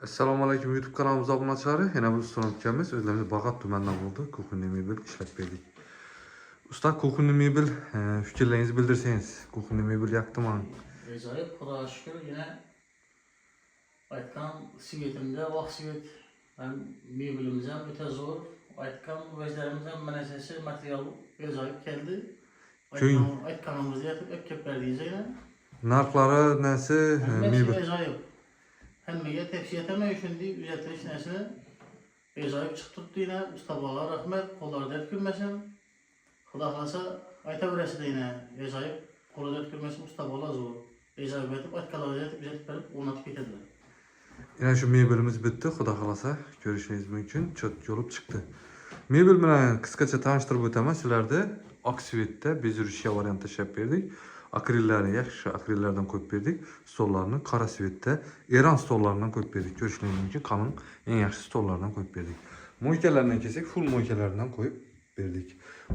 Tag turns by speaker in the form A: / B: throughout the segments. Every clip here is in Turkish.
A: Assalomu alaykum YouTube kanalımız obunaçilari. Yana bir usta ukamiz o'zimiz Bag'at tumanidan bo'ldi. Kuxunli mebel ishlab berdik. Usta, kuxunli mebel fikrlaringizni bildirsangiz. Kuxunli mebel yoqdimi?
B: Ajoyib, Xudoga shukr. Yana aytgan svetimda vaqt svet ham mebelimiz ham o'ta zo'r. Aytgan vajlarimiz ham mana shu material ajoyib keldi. Aytganimizni aytib berdingiz yana.
A: Narxlari nasi mebel?
B: Ajoyib. Hammaga tavsiya etaman shunday uzatilish narsani ajoyib chiqib turibdi yana. Usta bolalar rahmat, qo'llarida kulmasin. Xudo xolasa aytaverasiz yana. Ajoyib, qo'lida kulmasin, usta bola zo'r. Ajoyib etib aytganlaringizni uzatib berib o'rnatib ketadilar.
A: Yana shu mebelimiz bitti. Xudo xolasa ko'rishingiz mumkin. Chot yo'lib chiqdi. Mebel bilan qisqacha tanishtirib o'taman sizlarni. Oq svetda bezurish variantida ishlab berdik. Akrillarni yaxshi akrillardan qo'yib berdik. Stollarni qora svetda Eron stollaridan qo'yib berdik. Ko'rishingiz mumkin, qalin eng yaxshi stollardan qo'yib berdik. Mo'ykalardan kelsak, full mo'ykalardan qo'yib berdik.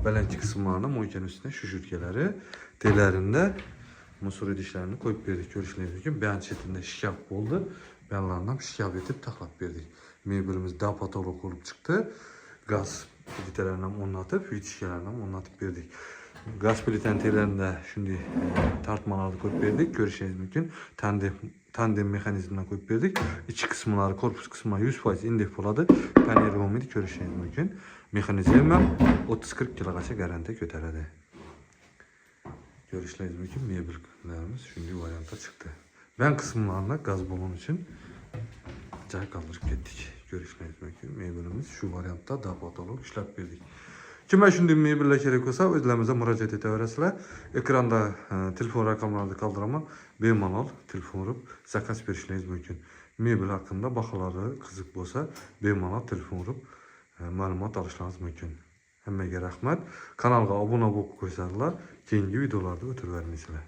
A: Balandchi qismlarni mo'ykaning ustiga shushurkalari, telarında musor idishlarini qo'yib berdik. Ko'rishingiz mumkin, bayan chetida shkaf bo'ldi. Bayanlarni ham shkaf etib taxlab berdik. Mebelimiz dapatolog bo'lib chiqdi. Gaz plitalarini ham o'rnatib, yutishkalarni ham o'rnatib berdik. Gaz plitantlarında shunday tartmalarni qo'yib berdik. Ko'rishingiz mumkin, tandem mexanizmidan qo'yib berdik. İçi qismlari, korpus qismlari 100% indek bo'ladi. Panel bo'lmaydi, ko'rishingiz mumkin. Mexanizm ham 30-40 kilogacha garantiya ko'taradi. Ko'rishingiz mumkin, mebellarimiz shunday variantda chiqdi. Ben qismlarni gaz balon uchun joy qoldirib ketdik. Ko'rishingiz mumkin, mebelimiz shu variantda dapatolog ishlab berdik. Kimga shunday mebellar kerak bo'lsa, o'zlarimizga murojaat etaverasizlar. Ekranda telefon raqamlarini qoldiraman. Bemalol telefon urib zakaz berishingiz mumkin. Mebel haqida baholari qiziq bo'lsa, bemalol telefon urib ma'lumot olishingiz mumkin. Hammaga rahmat. Kanalga obuna bo'lib qo'ysanglar, keyingi videolarda o'tib bermaysizlar.